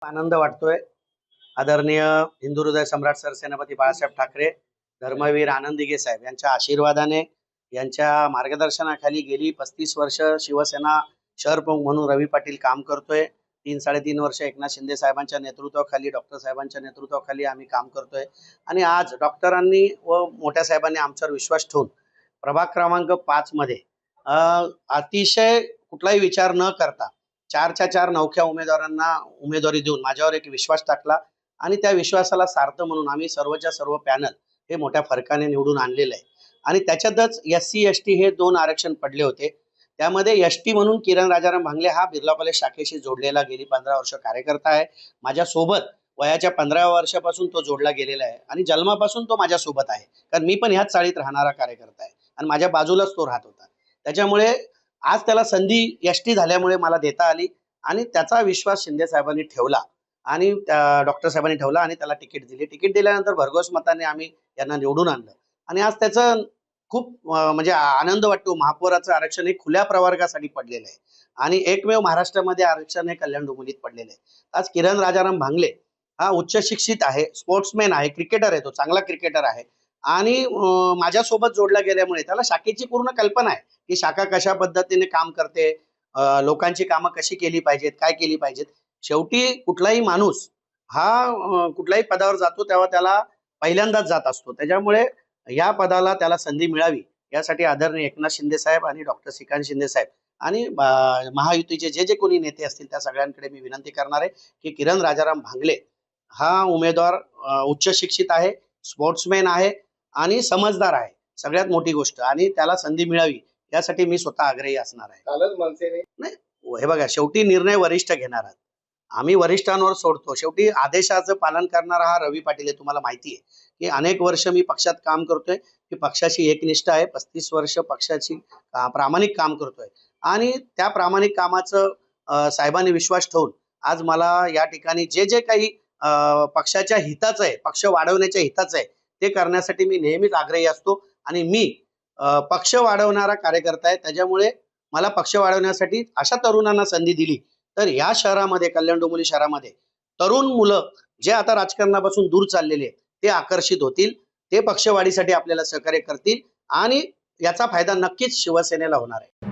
आनंद वाटतोय. आदरणीय हिंदू हृदय सम्राट सरसेनापती बाळासाहेब ठाकरे, धर्मवीर आनंद दिघे साहेब यांच्या आशीर्वादाने, यांच्या मार्गदर्शनाखाली गेली 35 वर्ष शिवसेना शहर प्रमुख म्हणून रवी पाटील काम करतोय. 3-3.5 वर्ष एकनाथ शिंदे साहेबांच्या नेतृत्वाखाली, डॉक्टर साहेबांच्या नेतृत्वाखाली आम्ही काम करतोय. आणि आज डॉक्टरांनी व मोठ्या साहेबांनी आमच्यावर विश्वास ठेवून प्रभाग क्रमांक 5 मध्ये अतिशय कुठलाही विचार न करता 4च्या 4 नवख्या उमेदवारांना उमेदवारी देऊन माझ्यावर एक विश्वास टाकला आणि त्या विश्वासाला सार्थ म्हणून आम्ही सर्वच्या सर्व पॅनल हे मोठ्या फरकाने निवडून आणलेलं आहे. आणि त्याच्यातच SC ST हे 2 आरक्षण पडले होते. त्यामध्ये ST म्हणून किरण राजाराम भांगले हा बिर्ला कॉलेज शाखेशी जोडलेला गेली 15 वर्ष कार्यकर्ता आहे. माझ्यासोबत वयाच्या 15व्या वर्षापासून तो जोडला गेलेला आहे आणि जन्मापासून तो माझ्यासोबत आहे, कारण मी पण ह्याच चाळीत राहणारा कार्यकर्ता आहे आणि माझ्या बाजूलाच तो राहत होता. त्याच्यामुळे आज त्याला संधी ST झाल्यामुळे मला देता आली आणि त्याचा विश्वास शिंदे साहेबांनी ठेवला आणि डॉक्टर साहेबांनी ठेवला आणि त्याला तिकीट दिली. तिकीट दिल्यानंतर भरघोस मताने आम्ही यांना निवडून आणलं आणि आज त्याचं खूप म्हणजे आनंद वाटतो. महापौराचं आरक्षण हे खुल्या प्रवर्गासाठी पडलेलं आहे आणि एकमेव महाराष्ट्रामध्ये आरक्षण हे कल्याण डोंबिवलीत पडलेलं आहे. आज किरण राजाराम भांगले हा उच्च शिक्षित आहे, स्पोर्ट्समॅन आहे, क्रिकेटर आहे, तो चांगला क्रिकेटर आहे आणि माझ्यासोबत जोडला गेल्यामुळे त्याला शाखेची पूर्ण कल्पना आहे की शाखा कशा पद्धतीने काम करते, लोकांची कामं कशी केली पाहिजेत, काय केली पाहिजेत. शेवटी कुठलाही माणूस हा कुठल्याही पदावर जातो तेव्हा त्याला पहिल्यांदाच जात असतो. त्याच्यामुळे या पदाला त्याला संधी मिळावी यासाठी आदरणीय एकनाथ शिंदे साहेब आणि डॉक्टर श्रीकांत शिंदे साहेब आणि महायुतीचे जे जे कोणी नेते असतील त्या सगळ्यांकडे मी विनंती करणार आहे की किरण राजाराम भांगले हा उमेदवार उच्च शिक्षित आहे, स्पोर्ट्समॅन आहे आणि समजदार आहे, सगळ्यात मोठी गोष्ट, आणि त्याला संधी मिळावी यासाठी मी स्वतः आग्रही असणार आहे. कालच मनसेने नाही, हे बघा, शेवटी निर्णय वरिष्ठ घेणार आहेत. आम्ही वरिष्ठांवर सोडतो. शेवटी आदेशाचं पालन करणारा हा रवी पाटील आहे. तुम्हाला माहिती आहे की अनेक वर्ष मी पक्षात काम करतोय, की पक्षाशी एकनिष्ठ आहे. 35 वर्ष पक्षाची प्रामाणिक काम करतोय आणि त्या प्रामाणिक कामाचं साहेबांनी विश्वास ठेवून आज मला या ठिकाणी जे जे काही पक्षाच्या हिताचं आहे, पक्ष वाढवण्याच्या हिताचं आहे, ते करण्यासाठी मी नेहमीच आग्रही असतो आणि मी पक्ष वाढवणारा कार्यकर्ता आहे. त्याच्यामुळे मला पक्ष वाढवण्यासाठी अशा तरुणांना संधी दिली तर या शहरामध्ये, कल्याण डोंबिवली शहरामध्ये तरुण मुलं जे आता राजकारणापासून दूर चाललेले आहेत ते आकर्षित होतील, ते पक्षवाढीसाठी आपल्याला सहकार्य करतील आणि याचा फायदा नक्कीच शिवसेनेला होणार आहे.